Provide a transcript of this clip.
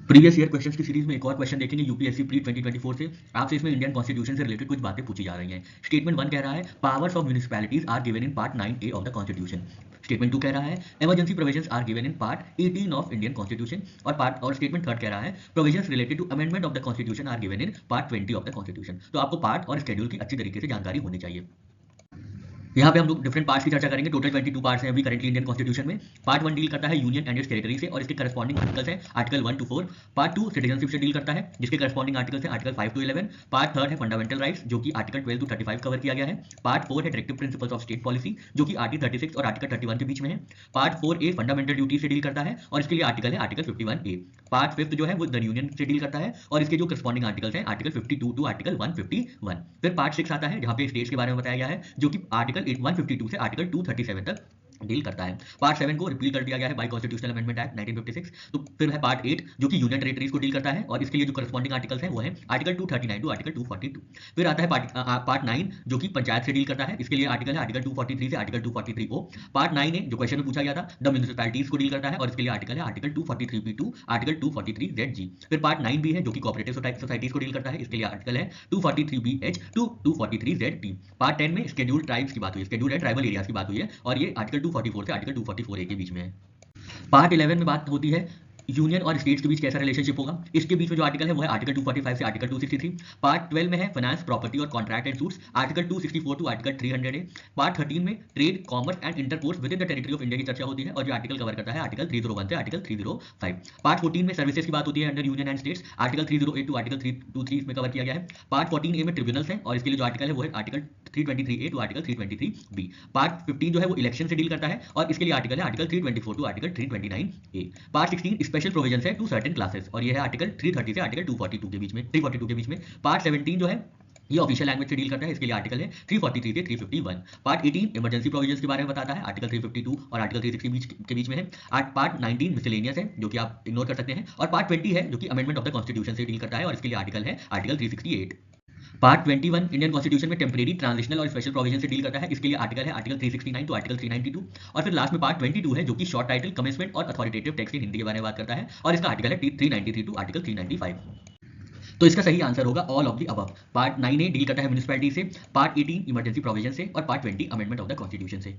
Previous year questions की series में एक और क्वेश्चन देखेंगे यूपीएससी प्री 2024 से। आपसे इसमें इंडियन कॉन्स्टिट्यूशन से रिलेटेड कुछ बातें पूछी जा रही हैं। स्टेटमेंट 1 कह रहा है powers of municipalities are given in part 9A of the constitution. Statement 2 कह रहा है emergency provisions are given in part 18 of Indian constitution. और स्टेटमेंट 3 कह रहा है provisions related to amendment of the constitution are given in part 20 of the constitution. तो आपको part और शेड्यूल की अच्छी तरीके से जानकारी होनी चाहिए। यहाँ पे हम लोग डिफरेंट पार्ट्स की चर्चा करेंगे। टोटल 22 पार्ट्स हैं अभी करेंटली इंडियन कॉन्स्टिट्यूशन में। पार्ट 1 डील करता है यूनियन एंड इट्स टेरिटरी से और इसके करस्पॉन्डिंग आर्टिकल्स हैं आर्टिकल 1 to 4। पार्ट 2 सिटीजनशिप से डील करता है जिसके करस्पॉन्डिंग आर्टिकल्स हैं आर्टिकल 5 to 11। पार्ट 3 है फंडामेंटल राइट्स जो कि आर्टिकल 12 to 35 कवर किया गया है। पार्ट 4 है directive principles of state policy जो कि आर्टिकल 36 और आर्टिकल 31 के बीच में है। पार्ट 4A फंडामेंटल ड्यूटी से डील करता है और इसके लिए आर्टिकल है आर्टिकल 51A। पार्ट 5 जो है वो द यूनियन से डील करता है और इसके जो करस्पॉन्डिंग आर्टिकल्स हैं आर्टिकल 52 to आर्टिकल 151। फिर पार्ट 6 आता है जहाँ पे स्टेट्स के बारे में बताया गया है जो कि आर्टिकल 152 से आर्टिकल 237 तक डील करता है। पार्ट 7 को रिपील कर दिया गया है बाय कॉन्स्टिट्यूशनल अमेंडमेंट एक्ट 1956। तो फिर है पार्ट 8 जो कि यूनियन टेरिटरीज को डील करता है और इसके लिए जो करस्पॉन्डिंग आर्टिकल्स हैं वो है आर्टिकल 239 टू आर्टिकल 242। फिर आता है पार्ट 9 जो कि पंचायत से डील करता है। इसके लिए आर्टिकल है आर्टिकल 243 से आर्टिकल 243O। पार्ट 9A जो क्वेश्चन में पूछा गया था द म्युनिसिपैलिटीज को डील करता है और इसके लिए आर्टिकल है article 243B to article 243ZG। फिर पार्ट 9B है जो कि कोऑपरेटिव सोसाइटीज को डील करता है। इसके लिए आर्टिकल है 243BH टू 243ZT। पार्ट 10 में शेड्यूल्ड ट्राइब्स की बात हुई है, शेड्यूल्ड एंड ट्राइबल एरियाज की बात हुई है और ये आर्टिकल 244 से आर्टिकल 244A के बीच में है। पार्ट 11 में बात होती है यूनियन और स्टेट्स के बीच कैसा रिलेशनशिप होगा। इसके बीच में जो आर्टिकल है वो है आर्टिकल 245 से आर्टिकल 263। पार्ट 12 में है फाइनेंस प्रॉपर्टी और contract and suits article 264 to article 300A। Part 13 में trade commerce and intercourse within the territory of India की चर्चा होती है और जो आर्टिकल कवर करता है आर्टिकल 301 से आर्टिकल 305। पार्ट 14 में सर्विसेज की बात होती है under union and states article 308 to article 323 इसमें कवर किया गया है। पार्ट 14A में ट्रिब्यूनल्स हैं और इसके लिए जो आर्टिकल है वो है article 323A to article 323B। Part 15 जो है वो इलेक्शन से डील करता है और इसके लिए आर्टिकल है article 324 to article 329A। Part 16 special provisions है टू सर्टेन क्लासेस और ये है आर्टिकल 330 से आर्टिकल 242 के बीच में 342 के बीच में। पार्ट 17 जो है ये ऑफिशियल लैंग्वेज से डील करता है। इसके लिए आर्टिकल है 343 से 351। पार्ट 18 इमरजेंसी प्रोविजंस के बारे में बताता है आर्टिकल 352 और आर्टिकल 360 के बीच में है। पार्ट 19 मिसलेनियस है जो कि आप इग्नोर कर सकते हैं और पार्ट 20 है जो कि अमेंडमेंट ऑफ द कॉन्स्टिट्यूशन से डील करता है और इसके लिए आर्टिकल है आर्टिकल 368। पार्ट 21 इंडियन कॉन्स्टिट्यूशन में टेम्परेरी ट्रांजिशनल और स्पेशल प्रोविजन से डील करता है। इसके लिए आर्टिकल है आर्टिकल 369 टू आर्टिकल 392 और फिर लास्ट में पार्ट 22 है जो कि शॉर्ट टाइटल कमेंसमेंट और अथॉरिटेटिव टेक्स्ट इन हिंदी के बारे में बात करता है और इसका आर्टिकल है 393 टू आर्टिकल 395। तो इसका सही आंसर होगा all of the above. Part 9A deal करता है म्युनिसिपैलिटी से, पार्ट 18 इमरजेंसी प्रोविजन से और part 20 amendment of the constitution से।